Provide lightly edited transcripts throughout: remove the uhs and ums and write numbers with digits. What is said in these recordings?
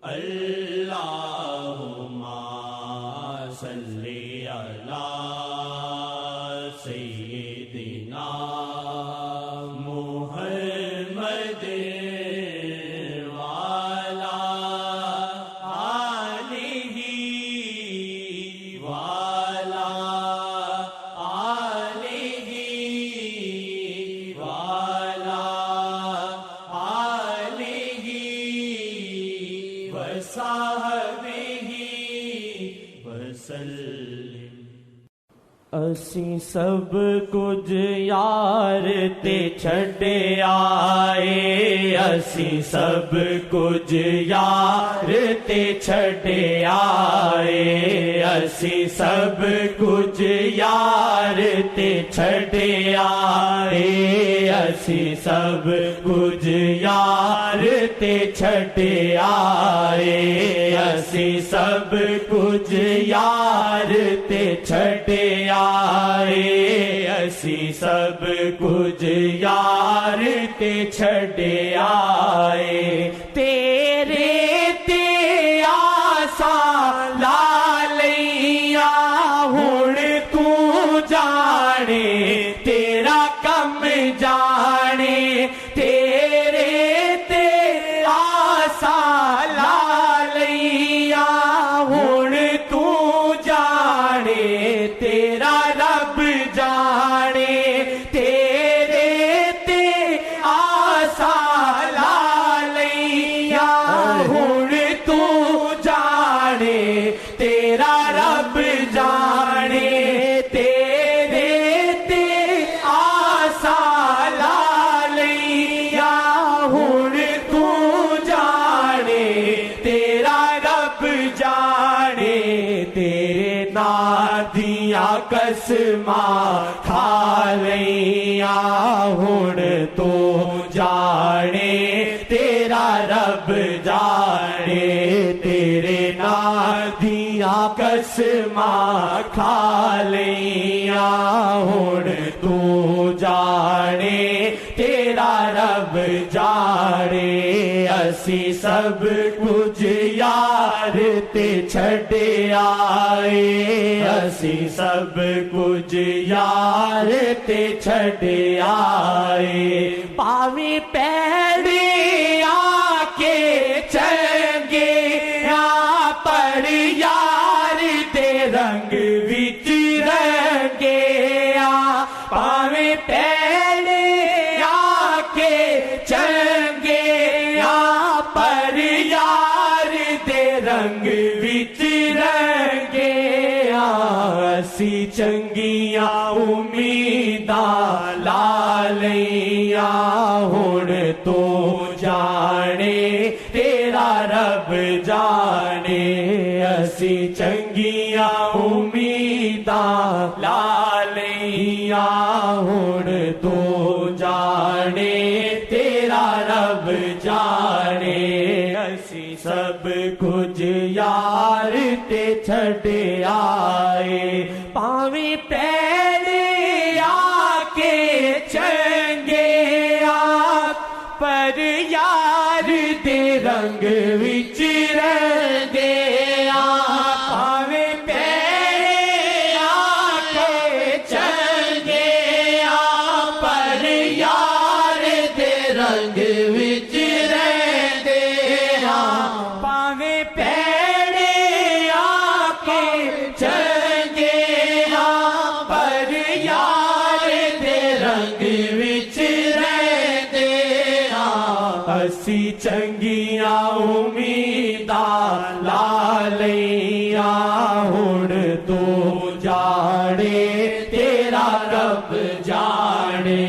اللہم صلی علی سیدنا محمد وعلی آلہ وعلی آلہ وعلی آلہ وصحبہ وسلم۔ اسی سب کچھ یار تے چھڈے آئے، اسی سب کچھ یار تے چھڈے آئے، اسی سب کچھ یار تے چھڈے آئے، اسی سب کچھ یار تے چھڈے آئے، اسی سب کچھ یار تے چھڈے آئے، اسی سب کچھ یار تے چھڈے آئے، تیرے تے آساں لا لیاں، ہن تو جانے تیرا کم جانے، تیرے تے آساں لا لیاں، ہن تو جانے تیرا رب جانے، تیرے تے آساں لا لیاں، ہن تو جانے تیرا رب جانے، تیرے تے آساں لا لیاں، ہن تو جانے تیرا رب جانے، تیرے نام دیاں قسماں کھا لیاں، ہن تو جانے تیرا رب جانے، تیرے نام دیاں قسماں کھا لیاں، ہن تو جانے تیرا رب جانے، اسی سب کچھ یار تے چھڈے آئے، اسی سب کچھ یار تے چھڈے آئے، پاویں پیڑے آ کے چنگے پر یار تے رنگ وچ رنگے آ، پاویں پیڑے آ کے چنگے پر یار تے رنگ وچ رنگے آ، اسی چنگیاں امیداں لا لیاں، ہن تو جانے تیرا رب جانے، اسی چنگیاں امیداں لا لیاں، ہن تو جانے تیرا رب جانے، اسی سب کچھ یار تے چھڈے آئے، پاویں پیڑے آ کے چنگے آ پر یار دے رنگ وچ رنگے آ، پاویں پیڑے آ کے چنگے آ پر یار دے رنگ وچ رنگے آ، پاویں پیڑے آ کے چنگے آ پر یار دے رنگ وچ رہندے آ، اسی چنگیاں امیداں لا لیاں، ہن تو جانے تیرا رب جانے،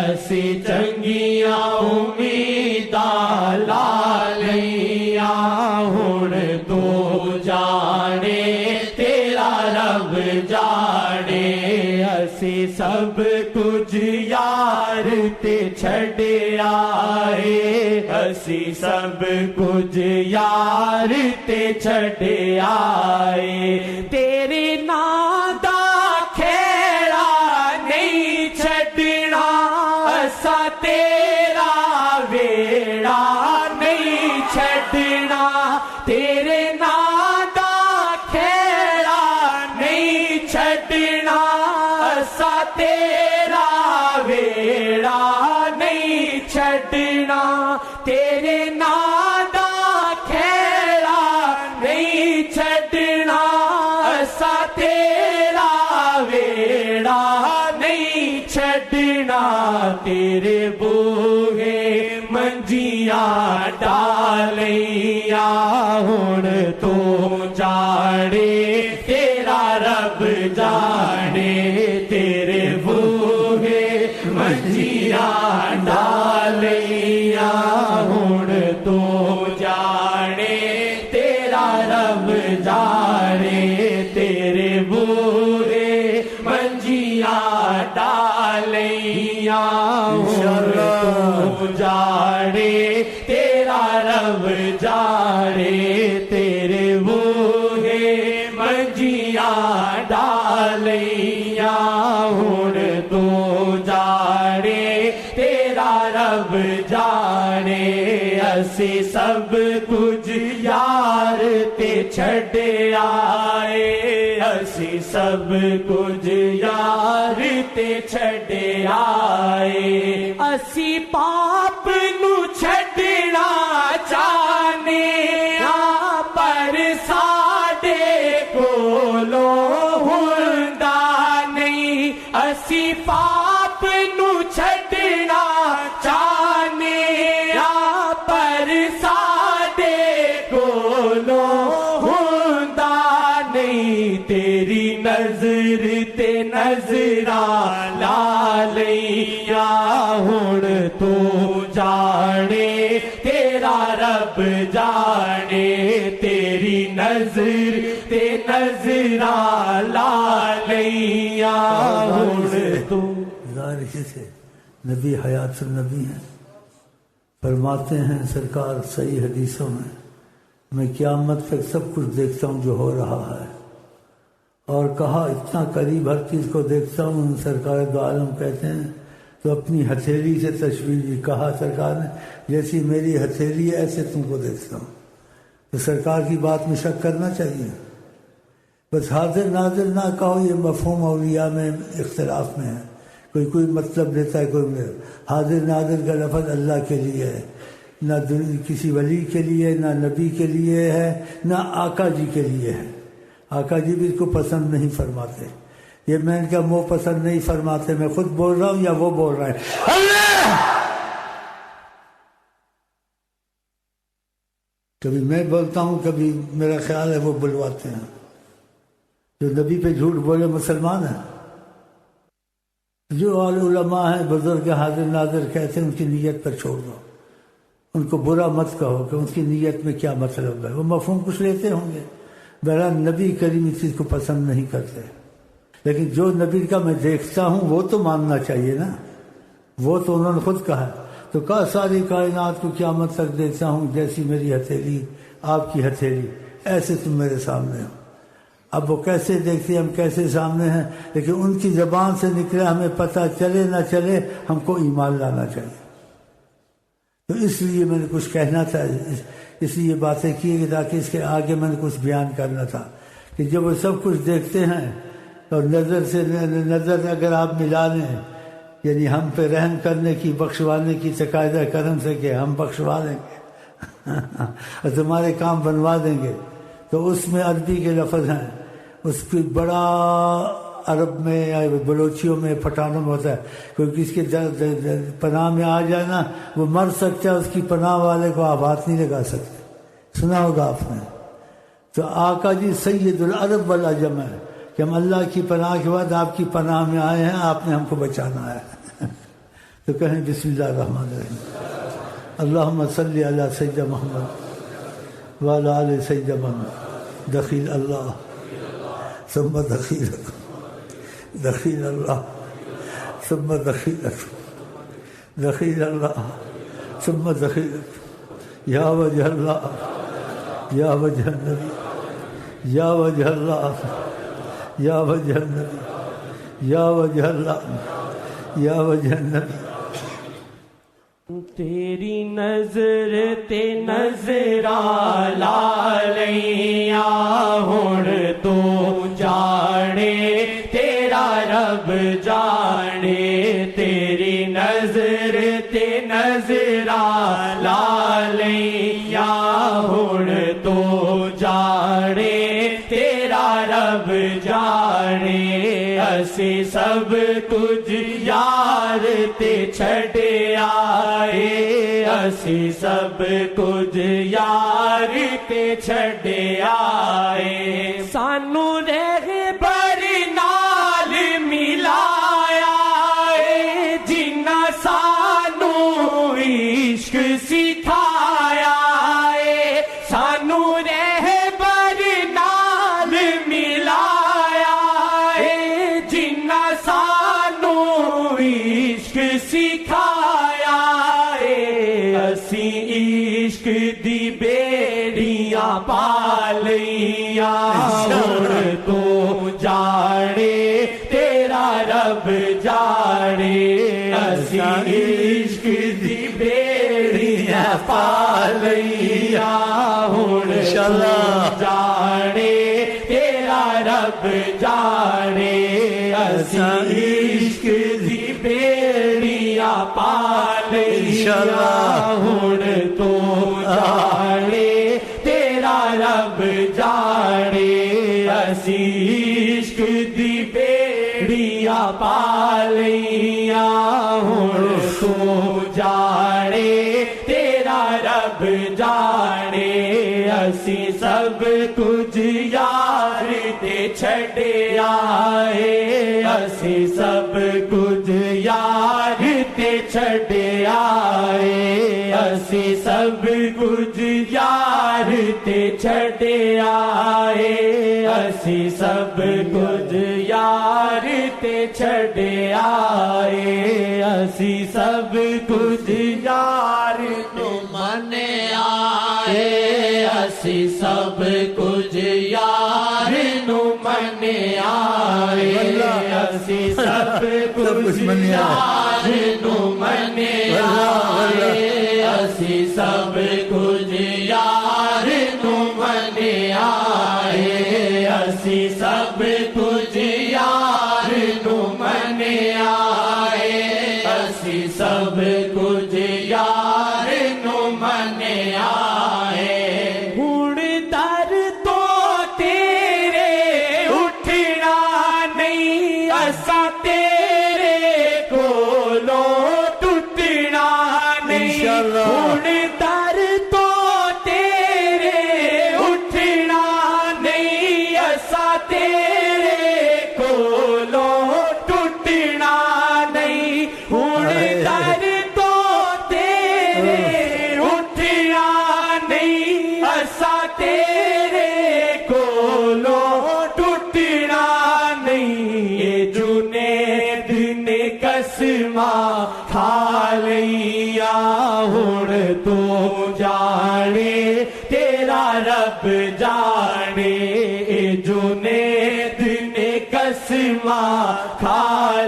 اسی چنگیاں امیداں لا لیاں، ہن تو جانے تیرا رب جانے، اسی سب کچھ یار تے چھڈے آئے، اسی سب کچھ یار تے چھڈے آئے، تیرے نام دا کھیڑا نہیں چھڈنا، اسا تیرا ویڑا نہیں چھڈنا، چھڈنا اسا تیرا ویڑا نہیں چھڈنا تیرے نام دا کھیڑا نہیں چھڈنا اسا تیرا ویڑا نہیں چھڈنا تیرے بوہے منجیاں ڈالیاں ہن تو جانے تیرا رب جانے تیرے بوہے منجیاں ڈالیاں ہن تو جانے تیرا رب جانے تیرے بوہے منجیاں ڈالیاں ہن تو جانے تیرا رب جانے تیرے بوہے منجیاں ڈالیاں ہن تو جانے تیرا رب جانے اسی سب کچھ یار تے چھڈ آئے اسی سب کچھ یار تے چھڈ آئے اسی پاپ نو چھڈنا چاہنے ہاں پر ساڈے کولوں ہوندا نہیں اسی پاپ نو چھڈنا چاہنے ہاں پر ساڈے کولوں ہوندا نہیں تیری نظر تے نظراں لا لیاں ہن تو جانے تیرا رب جانے تیری نظر تے نظراں لا لیاں ہن تو ظاہر اسی سے نبی حیات النبی ہیں فرماتے ہیں سرکار صحیح حدیثوں میں قیامت تک سب کچھ دیکھتا ہوں جو ہو رہا ہے اور کہا اتنا قریب ہر چیز کو دیکھتا ہوں سرکار دو عالم کہتے ہیں تو اپنی ہتھیلی سے تشبیہ دی کہا سرکار نے جیسی میری ہتھیلی ہے ایسے تم کو دیکھتا ہوں تو سرکار کی بات میں شک کرنا چاہیے بس حاضر ناظر نہ کہو یہ مفہوم اولیاء میں اختلاف میں ہے کوئی مطلب لیتا ہے کوئی حاضر ناظر کا لفظ اللہ کے لیے ہے نہ کسی ولی کے لیے نہ نبی کے لیے ہے نہ آقا جی کے لیے ہے آقا جی بھی اس کو پسند نہیں فرماتے یہ میں ان کا منہ پسند نہیں فرماتے میں خود بول رہا ہوں یا وہ بول رہا ہے اللہ کبھی میں بولتا ہوں کبھی میرا خیال ہے وہ بلواتے ہیں جو نبی پہ جھوٹ بولے مسلمان ہیں جو علماء ہیں بزرگ حاضر ناظر کہتے ہیں ان کی نیت پر چھوڑ دو ان کو برا مت کہو کہ ان کی نیت میں کیا مطلب ہے وہ مفہوم کچھ لیتے ہوں گے بہرحال نبی کریم اس چیز کو پسند نہیں کرتے لیکن جو نبی کا میں دیکھتا ہوں وہ تو ماننا چاہیے نا وہ تو انہوں نے خود کہا تو کہا ساری کائنات کو قیامت تک دیکھتا ہوں جیسی میری ہتھیلی آپ کی ہتھیلی ایسے تم میرے سامنے ہو اب وہ کیسے دیکھتے ہیں ہم کیسے سامنے ہیں لیکن ان کی زبان سے نکلے ہمیں پتہ چلے نہ چلے ہم کو ایمان لانا چاہیے تو اس لیے میں نے کچھ کہنا تھا اس لیے باتیں کی کہ تاکہ اس کے آگے میں نے کچھ بیان کرنا تھا کہ جب وہ سب کچھ دیکھتے ہیں اور نظر سے نظر اگر آپ ملا لیں یعنی ہم پہ رحم کرنے کی بخشوانے کی تقاضا کرم سے کہ ہم بخشوا دیں گے اور تمہارے کام بنوا دیں گے تو اس میں عربی کے لفظ ہیں اس کی بڑا عرب میں یا بلوچیوں میں پٹھانوں میں ہوتا ہے کیونکہ اس کے پناہ میں آ جائے نا وہ مر سکتا ہے اس کی پناہ والے کو آپ ہاتھ نہیں لگا سکتے سنا ہوگا آپ نے تو آقا جی سید العرب والعجم ہے کہ ہم اللہ کی پناہ کے بعد آپ کی پناہ میں آئے ہیں آپ نے ہم کو بچانا ہے تو کہیں بسم اللہ الرحمن الرحیم اللہم صلی علی سیدنا محمد وعلی آل سیدنا محمد دخیل اللہ ثم دخیل دخیل اللہ ثم دخیل دخیل اللہ ثم دخیل یا وجہ اللہ یا وجہ النبی یا وجہ اللہ یا وجہ النبی یا وجہ اللہ یا وجہ النبی تیری نظر تے نظراں لا لیاں ہن تو جانے جانے تیرا رب جانے تیری نظر تے نظرا لا لیا ہن تو جانے تیرا رب جانے اسی سب کچھ یار تے چھڈ آئے اسی سب کچھ یار تے چھڈ آئے سانو رہبر نال ملایا اے جنہ سانو عشق سکھایا اے سانو رہبر نال ملایا اے جنہ سانو عشق سکھایا اے اسی عشق دی بیڑیاں پا لئیاں ہن تو جانے تیرا رب جانے اسی عشق دی بیڑیاں پا لئیاں ہن تو جانے تیرا رب جانے اسی عشق دی بیڑیاں پا لئیاں ہن تو جانے تیرا رب جانے اسی عشق دی بیڑیاں پا لئیاں ہن تو جانے تیرا رب جانے اسی سب کچھ یار تے چھڈ آئے اسی سب کچھ یار تے چھڈ آئے اسی سب کچھ یار تے چھڈ آئے اسی سب کچھ یار تے چھڈ آئے اسی سب کچھ یار تو من آئے اسی سب کچھ یار نو من آئے اسی سب کچھ یار نو من آئے اسی سب کچھ یار نو من آئے اسی سب کچھ یار نو من آئے اسی سب کچھ یار نو من آئے ہن در تو تیرے اٹھنا نہیں اساں تیرے کولوں ٹوٹنا نہیں ہن در تو تیرے اٹھنا نہیں اساں تیرے کولوں ٹوٹنا نہیں ہن در تو تیرے اٹھنا نہیں اساں تیرے کولوں ٹوٹنا نہیں یہ جنید نے قسماں کھا لئیاں ہن تو جانے تیرا رب جانے یہ جنید نے قسماں کھا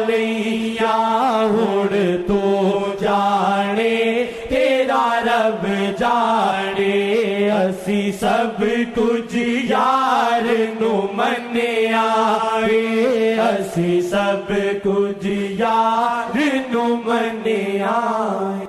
لئیاں ہن تو جانے تیرا رب جانے اسی سب کچھ یار نو من آئے اسی سب کچھ یار نو من آئے